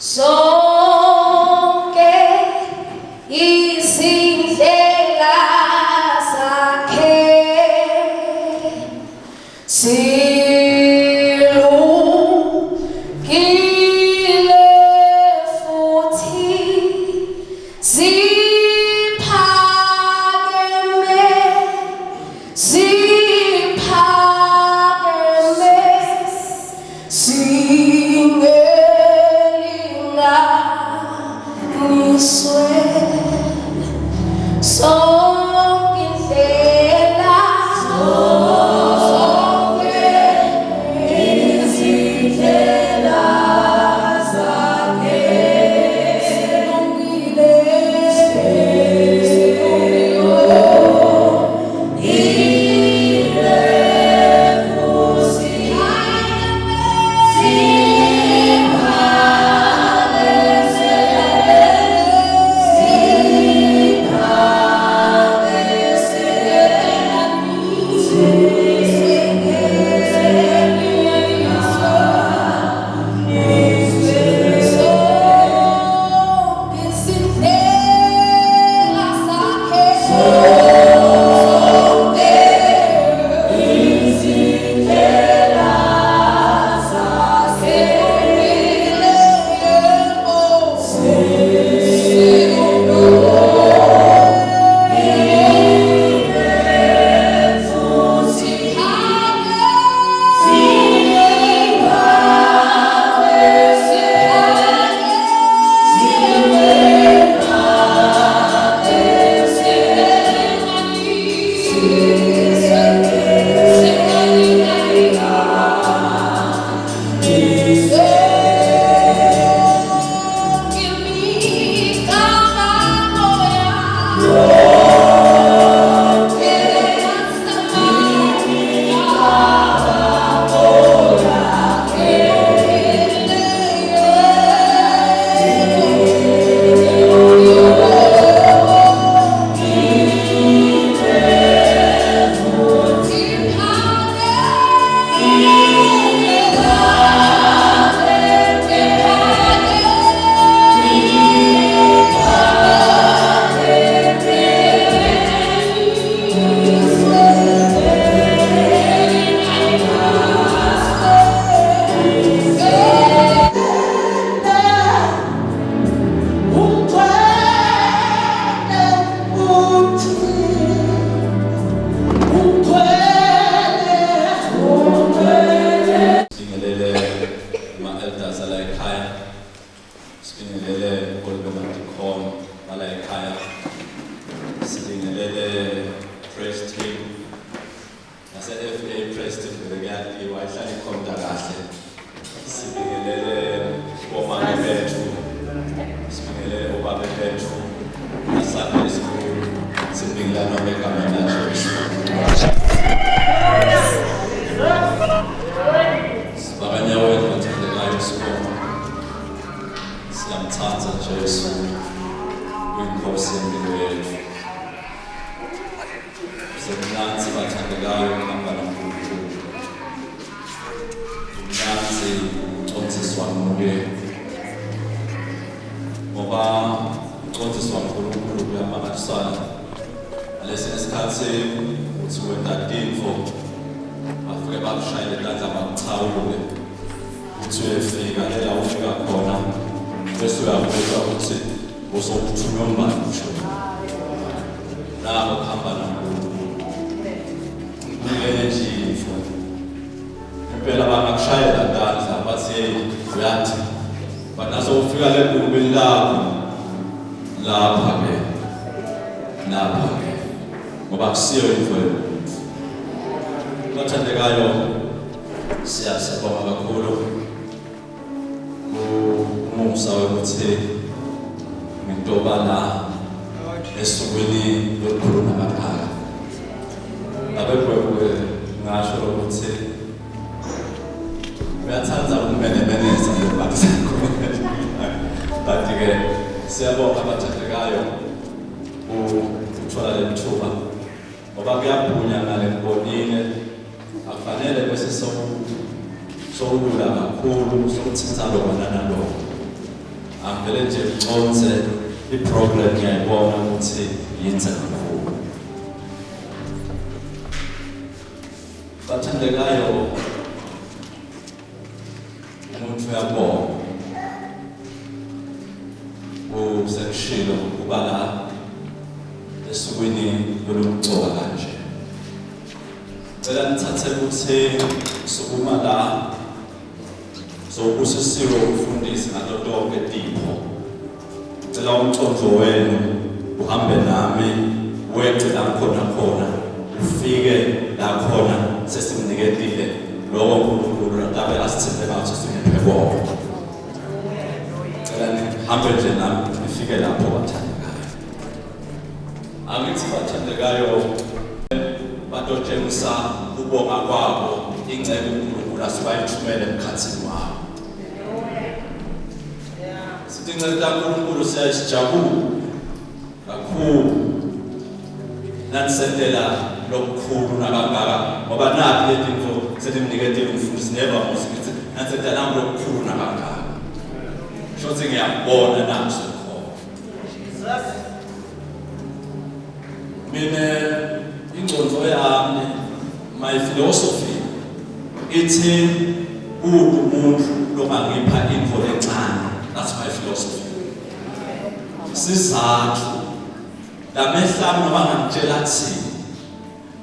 Zonke izindlela zakhe zilungile futhi ziphakeme ngoba kuyabunya ngale mbonile akufanele bese sowulula kakhulu sokuthi ngisalo kona nalokho angivele nje ngiconse iprogram ngiyayibona ukuthi yenza kakhulu. Bathandekayo umuntu uyabona usekushilo ukuba la esukwini lomgcoka kanje. Cela nithathe ukuthi sukuma la sokusisiwe ukufundisa ngato tonke tipho. Cela umconzo wenu uhambe nami weqe la khona ufike la khona sesimniketile lokho uNkulunkulu akabe asithembe ngathi singephe konke. Cela nihambe nje nami nifike lapho bathandekayo. Angithi bathandekayo batotshengisa ukubonga kwabo ingcebo uNkulunkulu asibayithumele emkhathini wabo. Sithi inceda uNkulunkulu siyasijabula kakhulu nanisendela lokukhulu nakangaka ngoba nathi lezinto selimniketile umfundisi neva musithi nanisendela nami lokukhulu nakangaka. Shothi ngiyabona naso khona. Mina ingconzo yami my philosophy ithi umuntu lomangipha info encane. That's my philosophy. Sizathu lamehlami noma ngitshelathi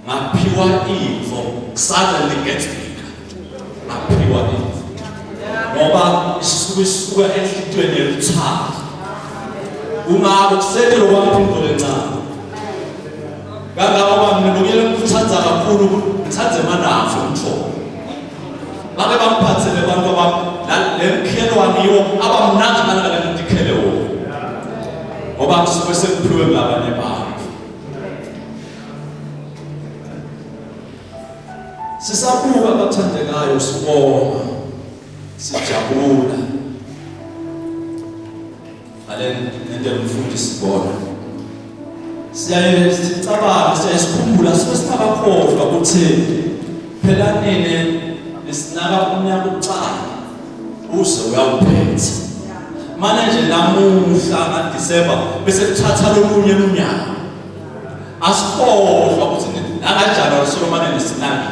ngaphiwa info suddenly gets bigger. Ngaphiwa info ngoba isuka enhlitweni yelithanga ungabe kusekelo kwakho into encane. Kangabe mina ngiyele ngikuthanza kakhulu ngithanze manafu umthobo. Bake bamphathele abantu lemkhelo waniwo abamnanga malaka ngikhele wona. Ngoba kusuke sekuphiwe ngabanye abantu. Sisabuka abathandekayo sibonga sijabula. Nento umfundisi bona. Siyaye sicabanga siyasikhumbula singabakhohlwa ukuthi phela nini isinaka unyaka ucala uze uyawuphetha. Manje namuhla kaDisemba bese kuthatha lomunye unyaka. Asikhohlwa ukuthi nakaJanuary Solomon nesinaki.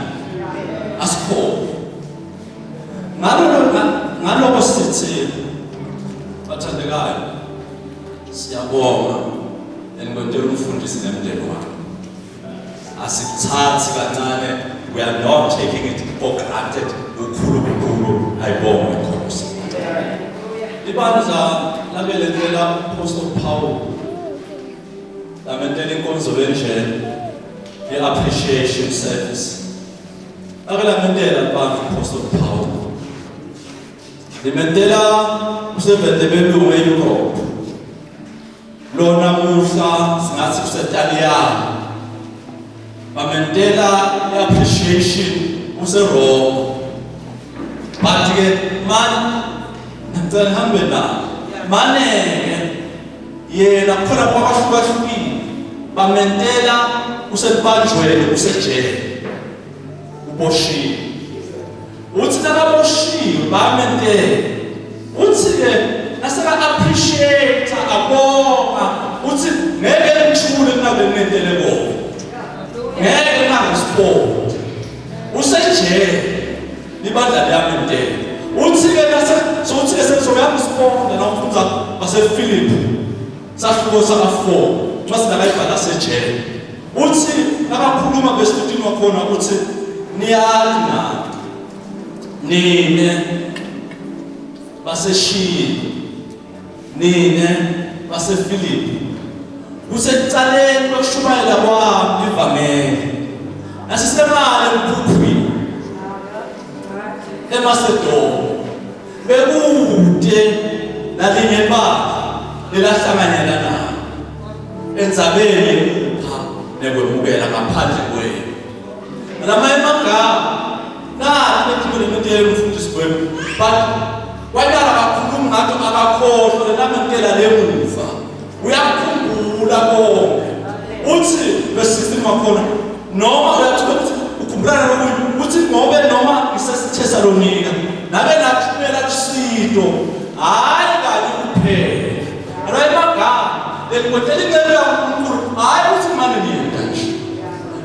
Asikhohlwa. Ngaloko sithi bathandekayo siyabonga enkonzo umfundisi nemndeni wakhe. Asithathi kancane, we are not taking it for granted. Ukhulu ayibonga inkosi. Ibandla labeletela Apostle Paul lamentela inkonzo nje ye-appreciation service. Akelamentela abantu Apostle Paul. Limentela usebenzele belungu eEurope. Lona muhla singathi kuseTaliyane. Bamentela i-appreciation useRome. Bathi ke manje ngicela hambe la. Mane yena khona kwabahlukahlukile. Bamentela usebanjweni usejele. Uboshiwe. Uthi nakaboshiwe bamentela. Uthi ke naseka appreciate abonga. Uthi ngeke ngithule kunabe mentele bona. Ngeke ngangisiphone. Usejele. Libandla liyamentela. Uthi ke sokuthi esezoyangisiphone nomfundisi basePhilip. Sahluko saka4. Masinakayibhala sejele. Uthi nakakhuluma besitini wakhona uthi niyazi na nine baseshini nine basePhilip kusecaleni lokushumayela kwami ivangeli nasisemali emphuphuthini eMacedonia bekude nalinye bakhe lelahlanganyela nabo enzabeni nekwemukela ngaphandle kwenu nalama emagama nathi bethi umfundisi wenu but wayala kakhuluma ngathi akakhohlwa lenamentela lemuva uyakhumbula konke uthi besizini wakhona noma uyathola ukhumbulana nokuthi uthi ngobe noma iseSithesalonika nabe nathumela uSito hayi kanye kuphela ngikotela incebo kaNkulunkulu hayi ukuthi manje niyenda nje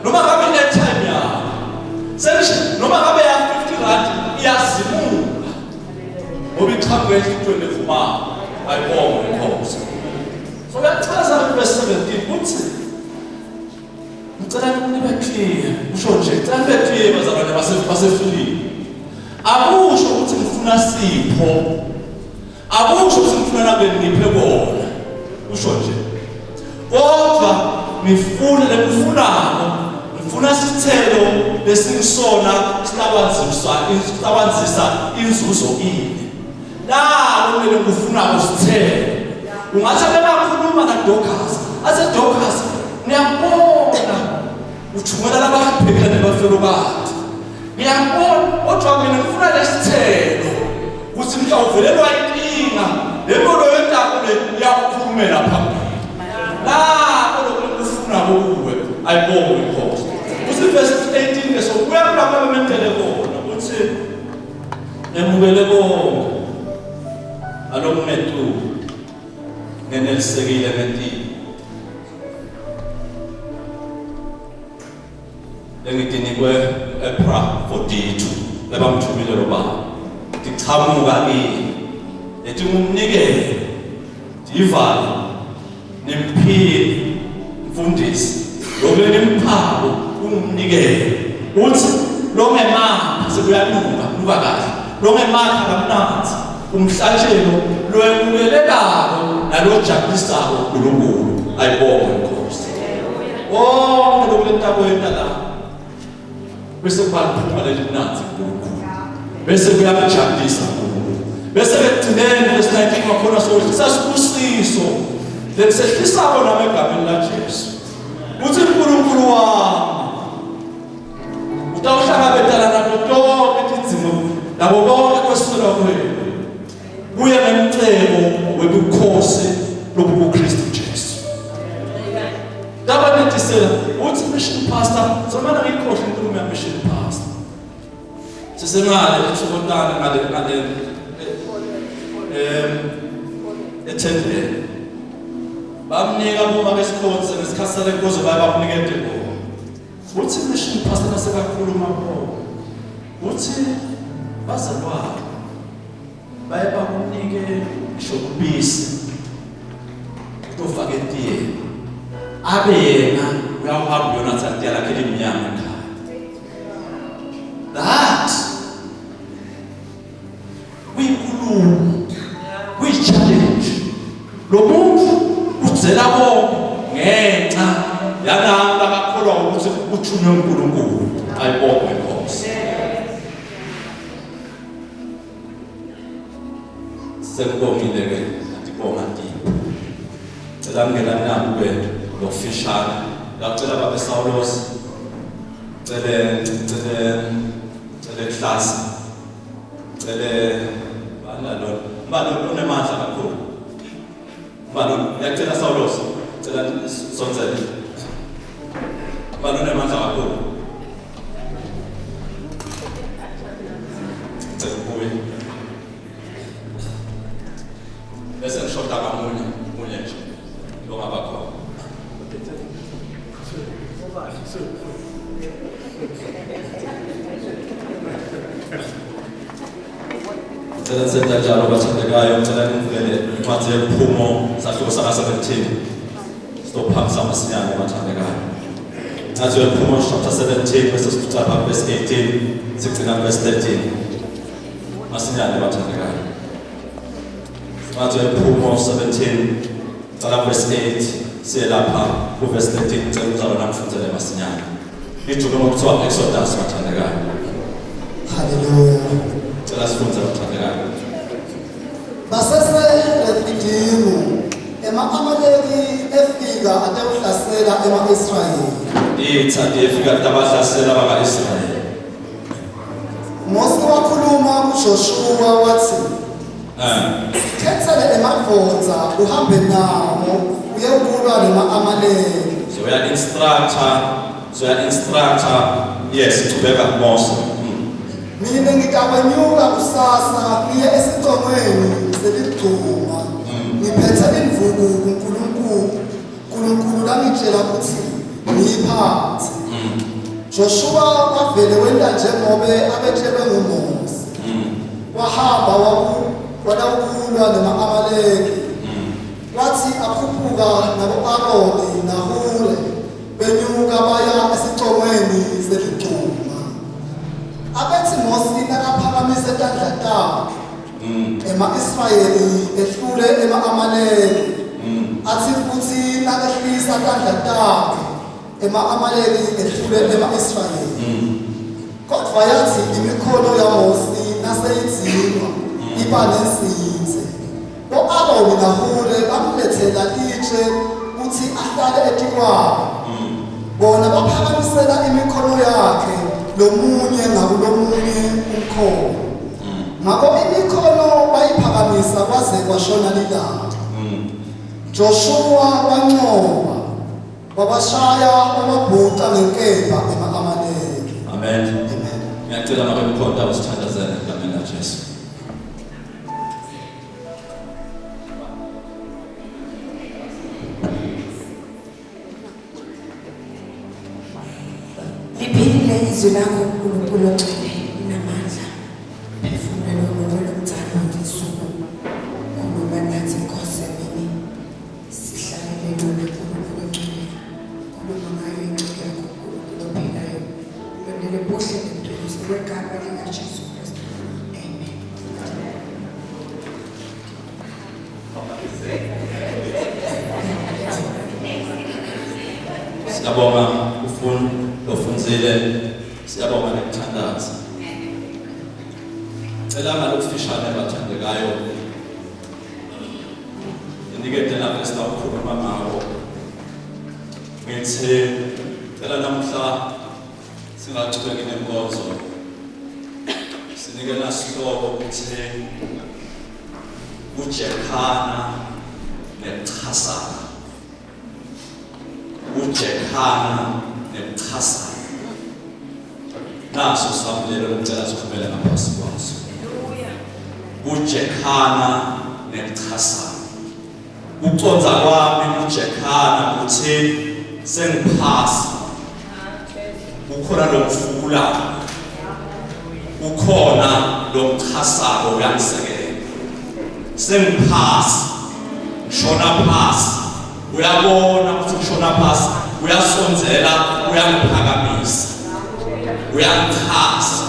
noma ngabe i-airtime yakho sengisho noma ngabe ya 50 rand iyazimuka ngoba iqhamuke ehlutshweni evumanga ayibonge inkosi so uyachaza verse 17 uthi ngicela nibe clear usho nje ngicela nibe clear bazalwane basefilipi akusho ukuthi ngifuna sipho akusho ukuthi ngifuna nabe ngiphe kona usho nje kodwa ngifuna sithelo lesingisona silabanzisa inzuzo ini la kumele ngifuna usithelo ungathi abakhuluma kaDorcas ase Dorcas ngiyabona uthumela lababhekane nebafelokade ngiyabona kodwa mina ngifuna lesithelo ukuthi mhlawuvelelwa inkinga lempilo yentamo le iyakuphumela phambili la lokufuna kuwe ayibonge inkosi uthi verse 18 leso kuyapha bamentele kona uthi emukele konke alokunetu nenelisekile ngempilo lengidinikwe Epafrodito lebamthumile lo baba ndichamuka kini ethi ngumnikele ndivale nimphile mfundisi lokho nimphako ungumnikele uthi lo ngemakha sekuyanuka kahle lo ngemakha kamnanzi umhlatshelo loyemukelekako nalojabulisako uNkulunkulu ayibonge inkosi lokho yena la bese kubaphuma lelinanzi uNkulunkulu bese kuyamjabulisa uNkulunkulu bese ekugcineni verse 19 wakhona sokuthi sasibusiso lesehlisako nami egameni laJesu uthi uNkulunkulu wami utawuhlangabezana nato tonke izimo labo bonke kwesithola kwenu kuye ngemcebo webukhosi lobuKristu Jesu Dabane tisela uthi mission pastor somana ngikhohle inkulumo ya mission pastor sisemali etsukotana ngale ethendele bamnika uma besikhonze ngesikhatsele kuze bayabakunikete bona uthi mission pastor nasekakhuluma bona uthi bazalwane bayabakunike shokubisi kutofaka etiye abe yena uyahamba Jonathan Tiala lakhe iminyama ekhaya that we challenge lo muntu uzela konke ngenxa yanamba akakholwa ukuthi uthunywe uNkulunkulu ayibonge inkosi sengibongile ke ngibonga ndipo cela ngena nawe official ngacela babe Saulos cele class cele balo unemandla kakhulu balo ngiyacela Saulos cela sonzele balo unemandla kakhulu cela kuwe bese ngishota kamunye nje lo ngabakho Cela senza njalo bathandekayo ngicela nivele incwadi yePhumo sahluko saka 17 stophamisa amasinyane bathandekayo incwadi yePhumo chapter 17 verse 12 verse 18 sigcina verse 13 masinyane bathandekayo incwadi yePhumo 17 cala verse 8 siyelapha ku verse 13 ngicela uzalo namfundzele masinyane ijulo ngokuthiwa Exodus bathandekayo hallelujah cela sifunze bathandekayo baseseRefidimu ema-Amaleki efika atawuhlasela ema-Israyeli ithandi efika tabahlasela baka-Israyeli Mose wakhuluma kuJoshua wathi khethele emadvodza uhambe nawo uyekulwa nema-Amaleki so ya instructor yes tubeka Mose mina ngitakwanyuka kusasa ngiye esicongweni seligcuma ngiphethe imvubu kuNkulunkulu bamtshela ukuthi ngiyiphathe. Joshua wavele wenda njengobe abetshelwe nguMose. Wahamba wakulwa nama-Amaleki. Wathi akhuphuka nabo-Aroni naHure benyuka baya esicongweni seliduma. Abethi Mose akaphakamise isandla takhe ema-Israyeli ehlule ema-Amaleki. Athi futhi nakehlisa isandla takhe ema-Amaleki ehlule ema-Israyeli. Kodwa yathi imikhono yaMose naseyidzinwa iba nesithe. O-Aroni naHure bamlethela itshe ukuthi ahlale etikwabo. Bona baphakamisela imikhono yakhe lomunye ngakulomunye umkhono. Ngakho imikhono bayiphakamisa kwaze kwashona lilanga. Joshua wanqoba wabashaya wababhuqa ngenkemba ema-Amaleki. Amen. Ngiyacela manje umkhonto awusithandazele egameni laJesu. Liphilile izwi lakho uNkulunkulu ogcwele inamandla. Phefumula lomoya lomthamo ngesuku. Khuluma nathi Nkosi yami. Sihlalele lona uNkulunkulu ogcwele. Khuluma ngayo incwadi yakho uNkulunkulu ophilayo. Londele buhle nemduduzo kwegama likaJesu Kristu. Amen. Siyabonga ufundzile, siyabonga nekuthandaza. Cela ngalokufishane abathandekayo. Inikete lapho esitawukhuluma ngako. Ngithi cela namhla singachubeki nenkonzo. Sinike nasihloko ukuthi uJekhana neChasana. uJekhana neChasana. Naso samlelo ngicela sikhumele ngaphansi kwaso. uJekhana neChasana. Uconza kwami uJekhana uthi sengiphasa. Ukhona lokufula. Ukhona lomchasako uyangisekela. Sengiphasa. Ngishona phasi. Uyabona ukuthi ngishona phasi, uyasondzela, uyangiphakamisa. Uyangichasa.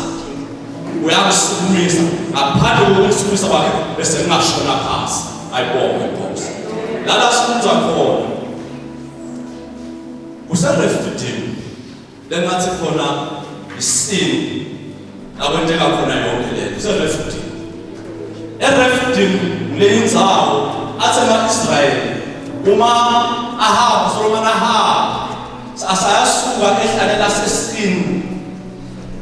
Uyangisukumisa. Ngaphandle kokusukumisa kwakhe bese ngingashona phasi. Ayibonge Nkosi. Lala sifunza khona. Kuserefidini. Lengathi khona isini akwenteka khona yonke lento. Kuserefidini. Erefidini leyindzawo athe ma-Israyeli uma ahamba Solomon ahamba asayasuka ehlane lasesini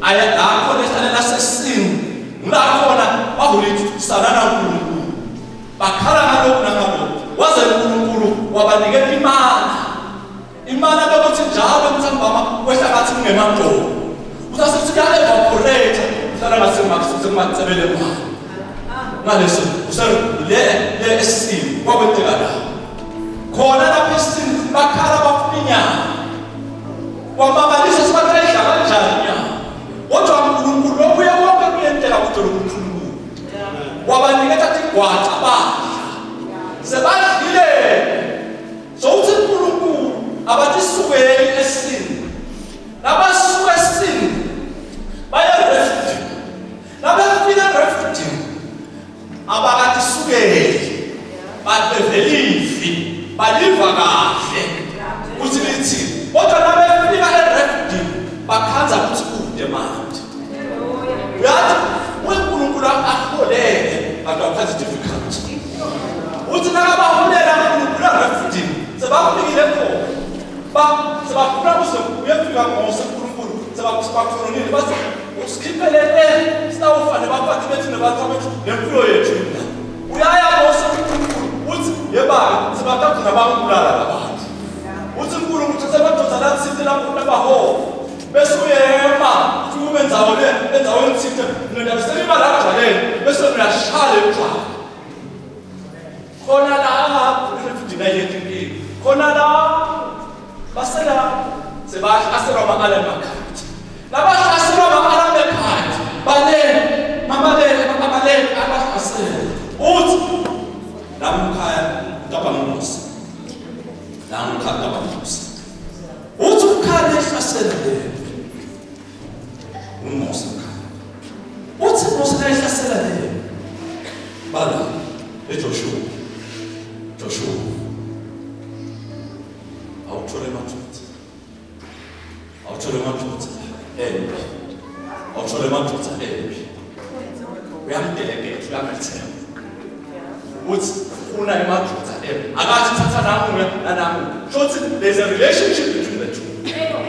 aya lapho ehlane lasesini ngilakona bahulisana naNkulunkulu bakhala ngalokho nangalo waze uNkulunkulu wabanikela imana lokuthi njalo mthambama kwehla ngathi kungemanqobo usasithi ka evaporate hlala ngasemacebele manje ngaleso usele le esini kwakwenteka la khona lapho esini bakhala bafuna inyama kwamabalisa sibatayidla kanjani inyama kodwa uNkulunkulu lobuye wonke kuyenteka kuthi uNkulunkulu wabanikela igwaca badla sebadlile sokuthi uNkulunkulu abatisukeli esini nabasuka esini baya refugee nabafika refugee abakatisukeli badevelifi baliva kahle uthi lithi kodwa nabefika erefugee bakhanza ukuthi kude manje uyathi uNkulunkulu aholele abantu abakhathi difficult uthi nakabaholela uNkulunkulu erefugee sebafikile khona sebafuna uyafika ngose uNkulunkulu sebakufonile bathi usikhiphelele sitawufane baphathi bethu nabantu bethu nempilo yethu uyaya ngose uNkulunkulu uthi yebaba sebathathu nabangulala labantu uthi uNkulunkulu uthatha amadoda lathi lapho nabaho bese uyema ube enzaweni thithe nina beselima la kanjani bese uyashaya ekhaya khona la refugee nayethi khona la sebahlasela ama-alamakathi nabahlasela ama-alamakathi balele abalele abahlasela uthi lamkhaya kabamusa uthi ukhaya ehlasela le uMose uthi Mose ehlasela le bala eJoshua awuthole madoda uyamdelegate uyamethemba uthi ufuna emadoda akathi thatha nami shothi there's a relationship between the two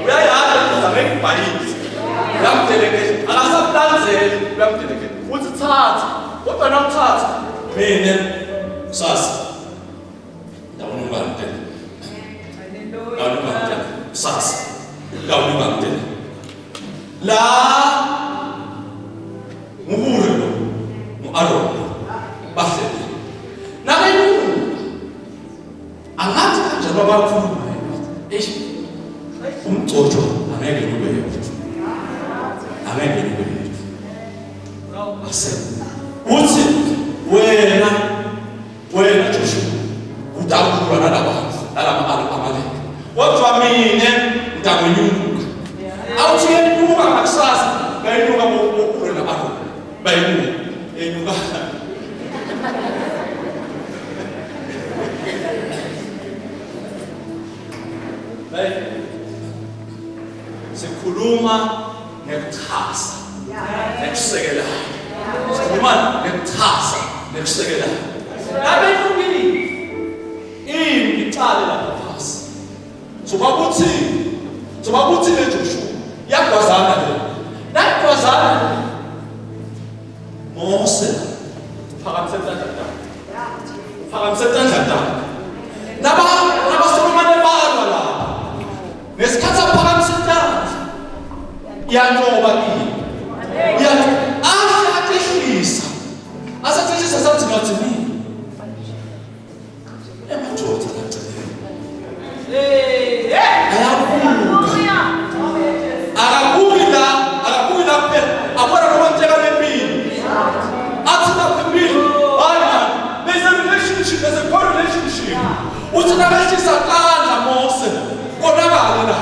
uyayazi uzamekubhalisa uyamdelegate akasakulanzeli uyamdelegate uthi thatha kodwa namthatha mina sasa sasa la nguhuru lo mu-Aaron bahleli nabelungu angathi kanjalo abakhuluma umcojo angeke ube yethu uthi wena Joshua udabula nalama-Amaleki kodwa mina ngidamnyuka awuthi yenyuka ngakusasa bayenyuka bokukhulu na-Aaron bayenyuka sikhuluma ngekuxhasa nekusekela sikhuluma ngekuxhasa nekusekela nabelungile icala lapha phasi sobakuthi le Joshua yagwazana le nagwazana Mose phakamisentandla nabasolomane balwa lapha nesikhathi aphakamisentandla yancoba asatehlisa sathi ngathi mina emadoda akabuki la kuphela abona nokwenteka nempilo athi naphempilo there's a relationship, there's a good relationship uthi nabehlisa kandla Mose konakale la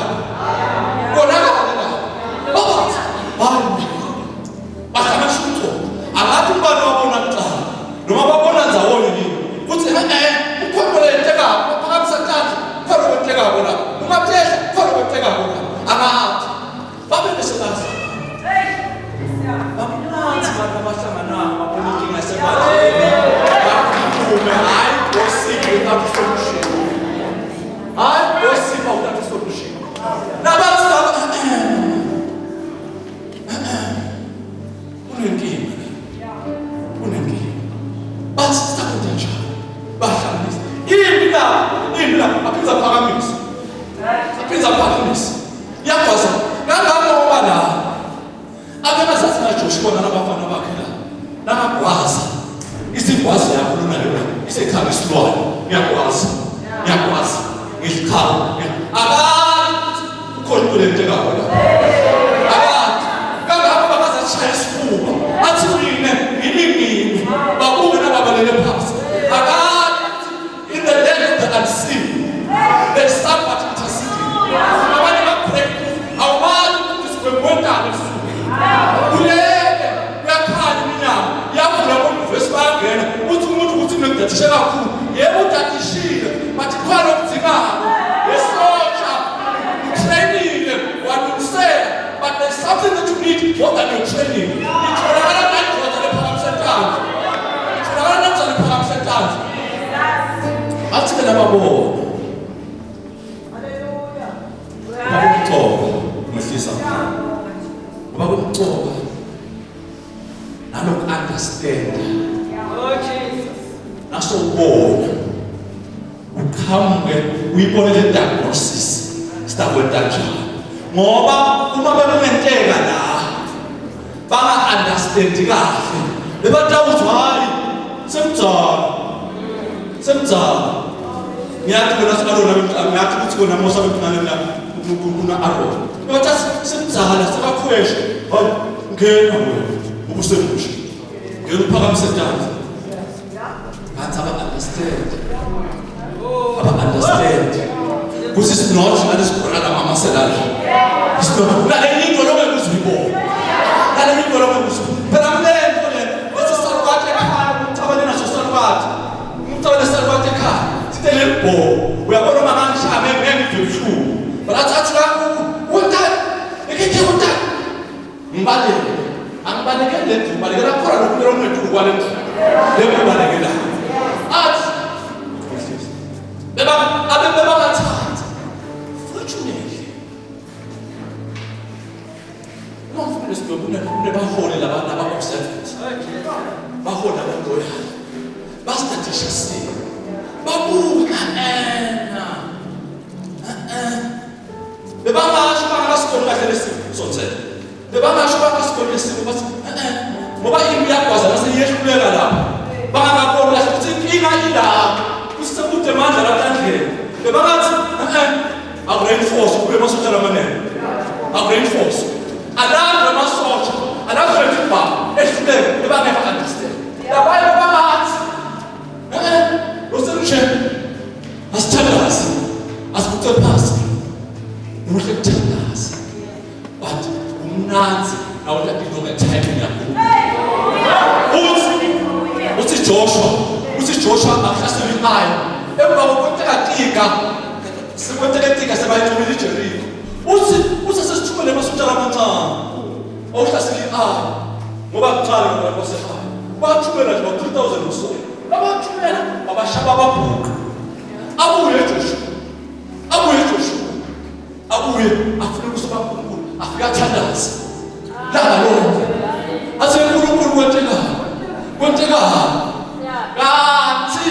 bahlamashuto angathi ubani wabona kuqala noma babona ndzawonye yini uthi ukhona lenteka phakathi sakandla khona kwenteka bona ungaphehla khona kwenteka bona angathi babe besebazi bamnathi abantu abahlanganako babona inkinga sebatheni bakhulume hayi gossip without solution nabathi unenkinga bathi sakwenza njani bahlanganisa impila aphinza phakamisa yagwaza kangangoba la abenasathi naJoshua nabafana bakhe la nangagwaza isigwazi yakho lona yona isekhaya isilwane ngiyagwaza ngisikhala akathi ukhona into lentekayo la akathi kangabo babazashaya isifuba athi mina ngilingini babuke nababalele phasi akathi in the land of the unseen there's somebody interceding abanye bakuprekhu awubazi ukuthi sikwembondana ebusuku ulele uyakhanya iminyama yavula bomvesi bayangena uthi umuntu ukuthi ngidatishe kakhulu yebo udatishile bathi khona okudingako yesotsha utrainile walungisela but there's something that you need more than your training itholakala nandoda lephakamisentanzi athi ke lababona bakumcoba mhlisa bakumcoba nanoku-understanda nasowubona ukhambe uyibone le diagnosis sitakwenta njani ngoba uma bebementeka la banga-understandi kahle bebatawuthi hayi semdzala ngiyathi wena sikarona ngiyathi ukuthi kona Mose abekungana kuna Aaron bathi simzala sibakhweshe hayi ngena wena ubusemusha ngeke uphakamise itanzi bathi aba understand this is not that is brother mama selala it's not la into lo ngekuzibona la into lo ngekuzibona phela mlento le what's salvat ekhaya umthabane naso salvat umthabane salvat ekhaya sitele bo uyabona mama ngishame ngengivushu bathi la untana ekeke untana mbale angibaleke le ngibaleke la khona lokho ngethulu kwale le ngibaleke la athi beba ngathanda fortunately nomfundisi sibona bahole laba observant bahola bantoya bastatisha si babuka beba ngasho bangasikolo kahle lesimo sonke beba ngasho bangasikolo lesimo bathi ngoba imi yakwazi nasiyehlulela lapha bangakabona kahle ukuthi inkinga ila kusekude manje laphandle bebathi akureinforce kube masotha lamanene akureinforce alanda masotha alafrethi ba ehluleke bebangeka understand yabaye babathi loselushe asithandazi asikuthi phasi muhle kuthandaza but umnanzi awuthi into time yakho uthi Joshua akhasela ikhaya emva kokuthekatika sekwenteketika sebayithumile iJeriko uthi sesithumele masutha lamancane awuhlasela ikhaya ngoba kuqala ngokwasekhaya bathumela nje 3000 usuku abathumela babashaba babhuqa abuye Joshua afuna ukusuka kuNkulunkulu afika thandaza laba lonke ase uNkulunkulu kwenteka kathi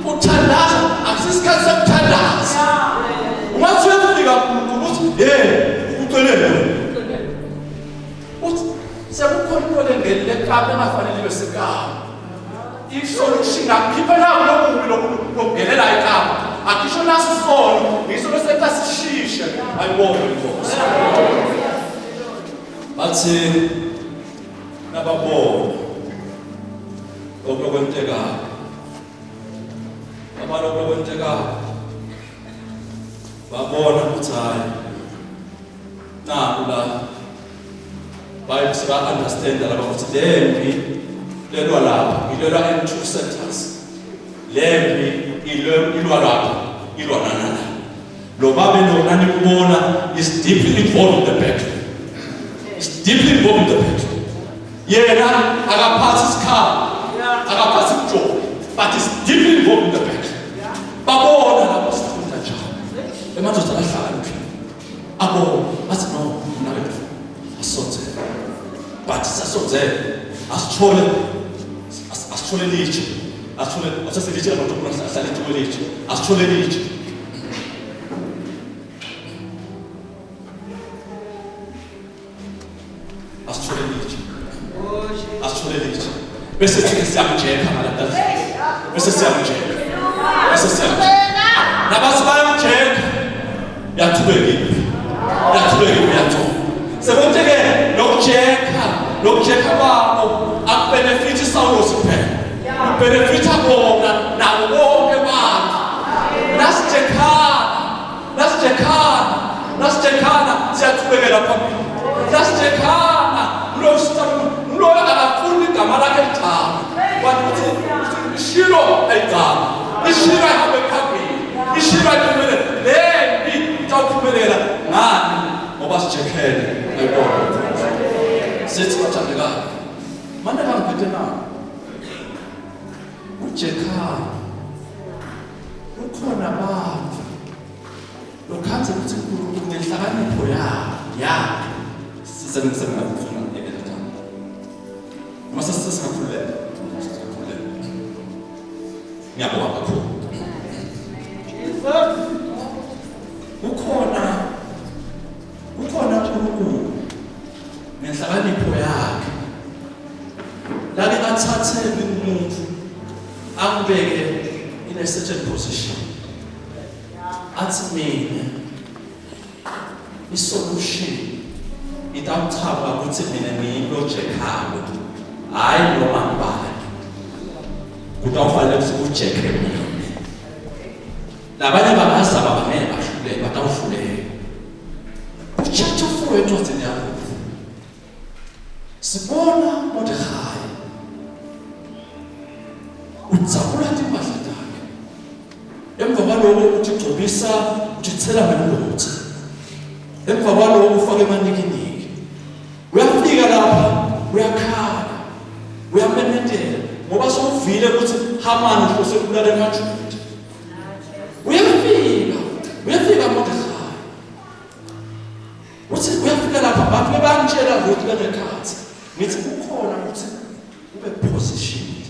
uthandaza akusisikhathi sokuthandaza ungathi uyafika kuNkulunkulu uthi ucelele uthi sekukhona into lengelele kabe engafanele ibe sekapa isolution akukhipha nawo lokungelela ekapa akisho nasisono ngiso bese kasishishe ayibona inkosi bathi nababona okulokwenteka babona ukuthi hayi naku la bayisika understand la ukuthi lempi lelwa lapha ilelwa in two centers lempi ilwa lapha ilwa nana lo babe lo nani kubona is deeply involved in the battle yena akaphatha isikhala akaphatha ijob but is deeply involved in the battle babona lapho sifunda njalo emandoda ahlakaniphi abo bathi no nawe asonze but sasonze asithole litshe asithole abantu ahlala ithole litshe asithole litshe bese siyamjeka malathazi bese siyamjeka nabathi bayamjeka yathubekile sekonteke lokujeka kwabo akubenefit Saulos kuphela ubenefita bona nabo bonke abantu nasijekana siyathubekela phambili nasijekana lo akafuni igama lakhe lithabe wathi ishilo ayigama ishilo ihambe phambili ishilo ayiphumelele lempi itawuphumelela ngani ngoba sijekhele ayibona sithi bathandeka manje bangiphethe na ujekhana ukhona abantu lokhanze ukuthi ngehlakanipho yakhe sisebenza masa sisakhulela ngiyabonga kakhulu ukhona uNkulunkulu nenhlakanipho yakhe lake athathe umuntu akubeke in a certain position athi mina isolution itawuthaba ukuthi mina ngiyilojekhayo hayi noma ngibani kutawufanele ukuthi ujekhe mina labanye bangazaba bangeke bahluleke batawuhluleka chapter 4 encwadini yakho sibona Mordekhai udzabula impahla zakhe emva kwaloko uthi gcobisa uthi thela ngeluthi emva kwaloko ufake emanikiniki uyafika lapha uyakhala uyamenetela ngoba sokuvile ukuthi Hamani uhlose kulala emaJuda uyafika Mordekhai uthi uyafika lapha bafike bangitshela ukuthi benekhathi ngithi kukhona ukuthi ube positioned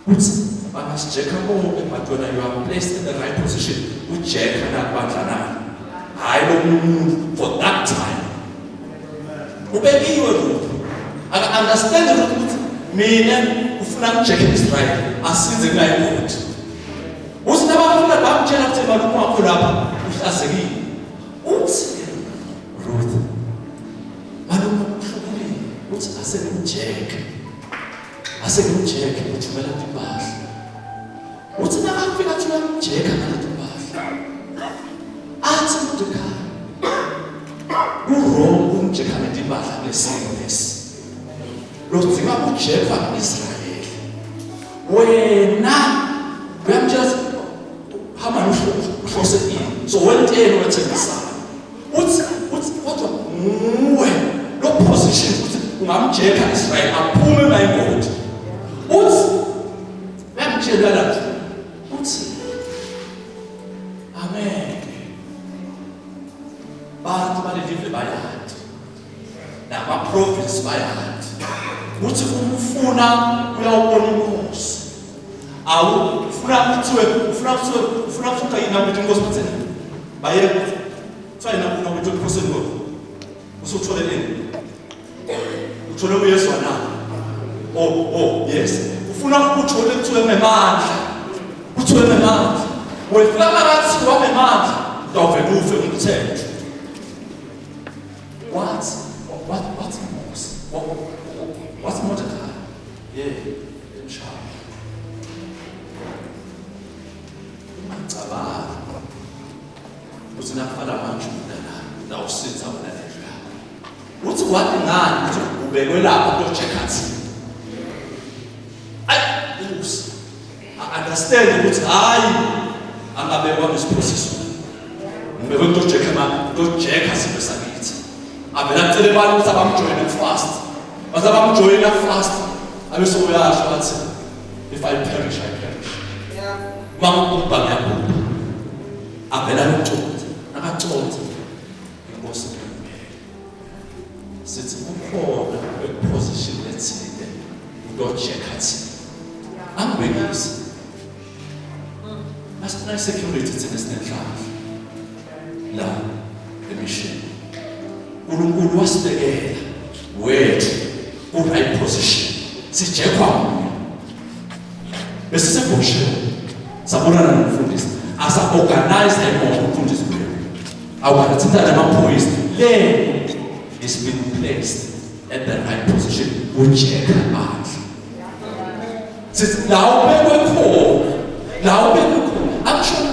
uthi bangasijeka konke but when you are placed in the right position ujeka nakubandlana hayi lo muntu for that time ubekiwe lokho aka understand ukuthi mina ufuna ngijeke Israel asinze kulayikuthi uthi nabafuna bamtshela ukuthi malume wakho lapha uhlazekile uthi Ruth malume uhlukile uthi asengimjeke uthumela impahla uthi nakafika thula umjeka ngalethi impahla athi Mordekhai urong umjeka ngalethi impahla lesimo lesi lodzinga ujeka Israel wena uyamtshela Hamani uhlose ini so wenteni wethengisana uthi kodwa nguwe lo position ukuthi ungamjeka Israel aphume mayingoti uthi uyamtshela lapho uthi amen bantu balelive bayati nama-prophets bayati uthi umfuna uyawubona inkosi ufuna kuthiwa yini ukuthi inkosi kutheni bayeke kuthiwa yini ufuna ukuthi inkosi ngoba usuthole nini uthole uYesu na oh yes ufuna ukuthole kuthiwe ngemandla wefika phakathi wamemandla utawuvela ufe umthetho what's Mordekhai inshallah cabanga uthi nakufala manje la usiza wena nje uthi wathi ngani ukuthi ubekwe lapho kujekhathi understand ukuthi hayi angabekwa ngesiphrosesi ngibekwe kujekha sibe sakithi avela cele abantu ukuthi abamjoyine fast bazabamjoyina fast abeso uyasho athi if I perish mamubhanga yakho avela nokucotha nakacotha inkosi sithi ukhona position ethile udojekhathi angibekisi asina security sinesinhlahla la emission uNkulunkulu wasibekela wethu ku right position sijekwa bese seboshe sabona nomfundisi asa organize umfundisi kuyo awathatha namaphoyisa le is been placed at the right position ujeka bandla sithi la ubekwe action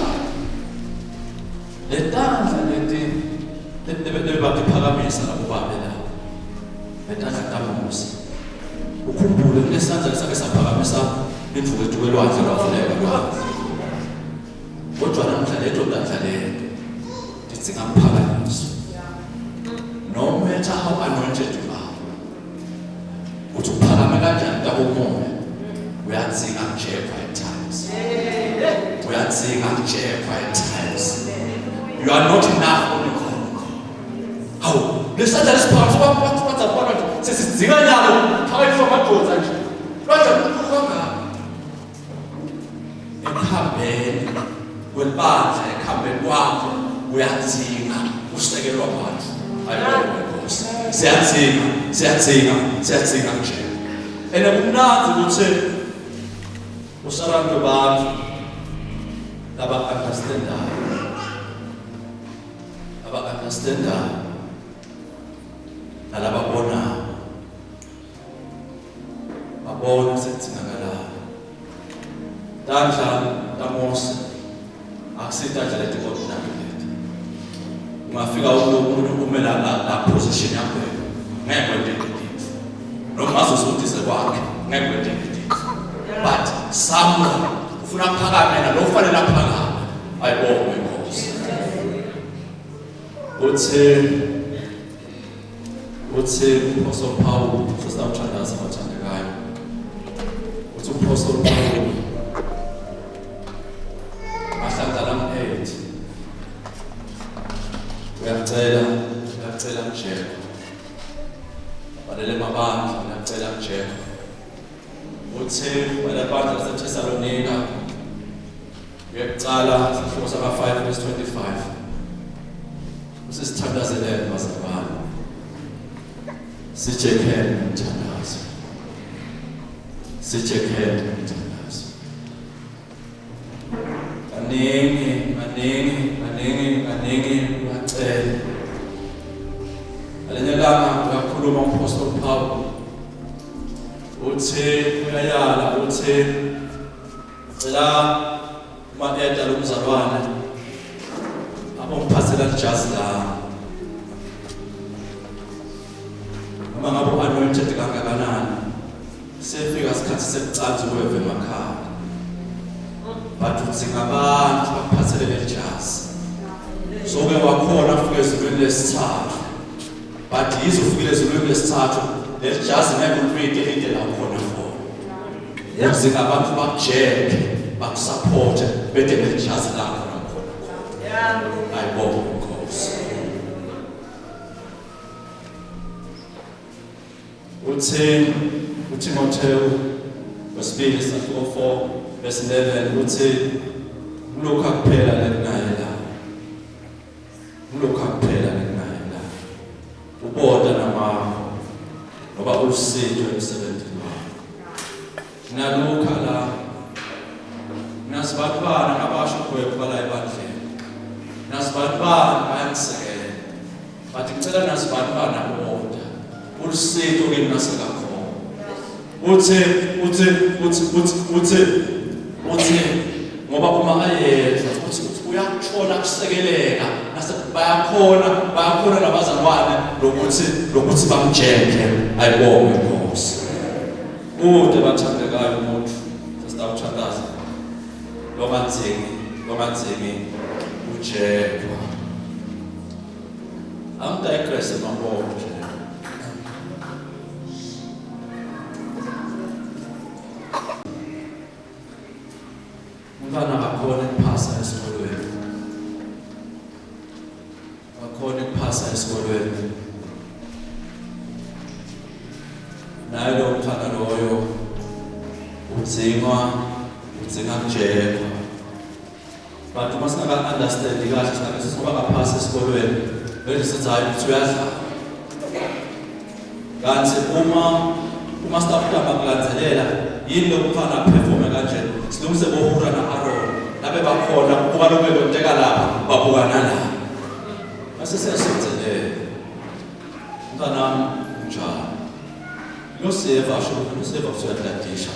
letandla leti baphakamisa labo babela letandla kaMose ukhumbule kulesandla lesake saphakamisa indlu ethu kwelwandle lwavuleka lwandle kodwa namhla leto ndandla lento ndithi ngamphakamisa no matter how anointed you are uthi uphakame kanjani kabomoya uyatsinga njekwa at times you are not enough on your own how lesandla lesiphansi bathapana sesizinga nyalo phakathi kwamadodza nje lwaza kukhanga ekhambeni kwelibandla ekhambeni kwakho uyatsinga usekelwa phansi ayinkosi siyatsinga nje ene kumnandi ukuthi usabantu abantu laba understandayo understandayo nalababonayo babona sekudingakalayo. Tandla taMose akusitandla leti-ordinary leti. Ungafika umuntu ume la position yakho ngeke kwenteke lutho noma azosudise kwakhe ngeke kwenteke lutho, but someone ufuna phakame na lo fanele aphakame. Ayibonge Nkosi. uthi uApostle Paul sesawuthandaza abathandekayo, uthi uApostle Paul ahlangana m-8 uyacela Mjeko balele mabandla, uyacela Mjeko uthi balele bandla laseThesalonika uyaqala isihluko saka-5 verse 25 usisithandazelele bazalwane sijekhele umthandazo, sijekhele umthandazo. Kaningi uyacela alenye langa uyakhuluma uApostle Paul uthi uyayala uthi cela uma-eda lomzalwane abongiphathela lijazi lami noma ngabe u-anointed kangakanani sefika isikhathi sekucansi kweve emakhaya, but uthi ngabantu bakuphathele lelijazi. So-ke wakhona ufike ezulwini lesithathu, but yize ufikile ezulwini lesithathu lelijazi ngeke ulibike into la ukhona khona. Yenze abantu bakujeke bakusupporte bede lelijazi lakho la ukhona khona. Ayibonge Nkosi. uTimotheo wesibili isahluko 4 verse 11 uthi ulokhu akuphela lekunaye la, ulokhu akuphela lekunaye la, uboda namakho ngoba ulusitho emsebenzini wakho. Nalokhu la nasibatwana ngabasho kwethu bala ebandleni, nasibatwana bayangisekela, but ngicela nasibatwana uboda ulusitho kimi nasekakhona. Uthi ngoba uma ayedla uthi uyakuthola kusekeleka bayakhona nabazalwane lokuthi bamjeke. Ayibonge Nkosi. Kude bathandekayo umuntu sesitawuthandaza lo manzingi ujekwa amdigress mabonke nje. Umntwana akakhona ukuphasa esikolweni, naye lo mntwana loyo udzinga kujekwa, but uma singaka-understandi kahle singabe sesingoba ngaphasi esikolweni bese sithi hayi uthi uyadlala, kanti uma sitafuna kulandelela yini lo mntwana aphefome kanje. Silungise boHura na-Aaron labe bakhona ukuba lokho kwenteka lapha babukana la base siyasenzelela. Mntanami njalo Yoseva usuyadadisha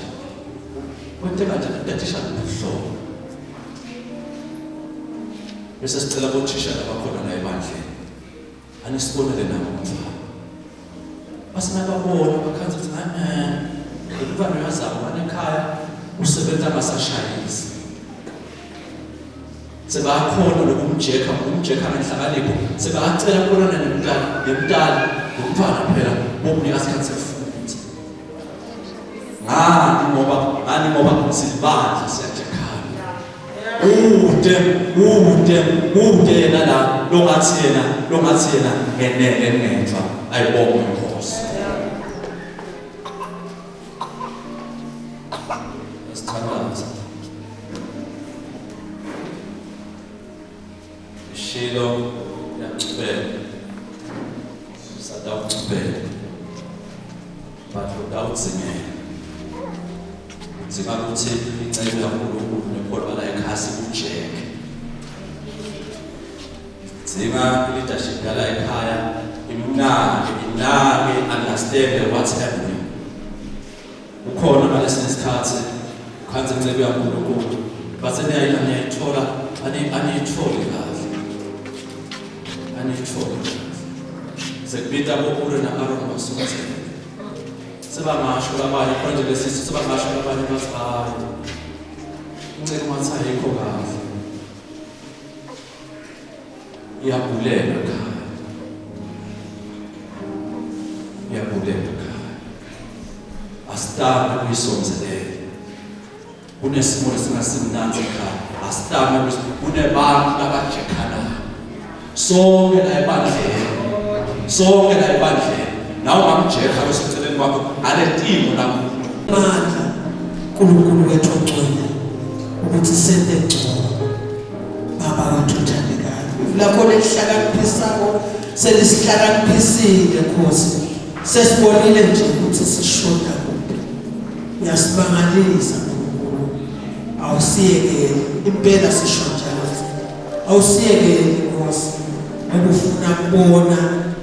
kwenteka nje dadisha ngohlobo, bese sicela bothisha abakhona la ebandleni anisibonele nabo umfana basinababona bakhanza ukuthi umntwana uyazama manje ekhaya usebenza ngasashayisi, sebakhona lokumjeka ngenhlakanipho, sebacela kubonana nemntana ngomntwana phela bokunika isikhathi sefunda. Ngani ngoba silibandla siyajekana ude yena la longathi yena ngenetha. Ayibonge Nkosi. Shilo yaqhubeka sadawuqhubeka batho dawudzingela udzinga ukuthi icebo laNkulunkulu nekholwa la ekhasi ujeke zinga leadership yala ekhaya inake understand what's happening. Ukhona ngalesi sikhathi khanze ngicebe uNkulunkulu base niyayithola aniyithole kahle. Sekubita bokulo na Aaron basonze. Sebangasho labanye konje lesizwe sebangasho labanye basayi. Ngicela ukuthi ayikho kahle. Iyabulela khaya. Asitame kuyisonzelele. Kunesimo lesingasimnandi ekhaya. Asitame kunebantu labajekhana. Sonke la ebandleni. Nawe ungamjekha loseceleni kwakho aletimo lakho. Mandla uNkulunkulu wethu ogcwele ukuthi sente ngcono baba wethu uthandekayo. Lakho lesihlakaniphisako selisihlakaniphisile Nkosi. Sesibonile nje ukuthi sishoda kuphi. Uyasibangalisa uNkulunkulu. Awusiyekele impela sishoda lapha. Awusiyekele Nkosi. Ngokufuna kubona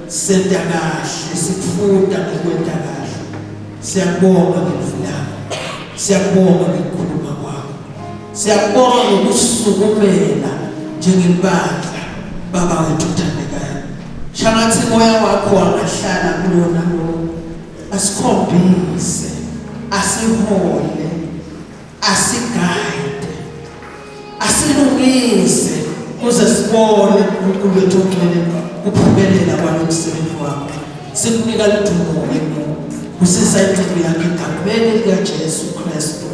senta kahle sikufunda ngokwenda kahle. Siyabonga ngevulako. Siyabonga ngokukhuluma kwakho. Siyabonga ngokusukumela njengebandla baba wethu uthandekayo. Shangathi moya wakho angahlala kulona lo. Asikhombise, asihole, asigayide, asilungise kuze sibone uNkulunkulu wethu ogcwele ukuphumelela kwalomsebenzi wakho. Sikunika ludumo wena. Usisayithulela ngegameni likaJesu Kristu.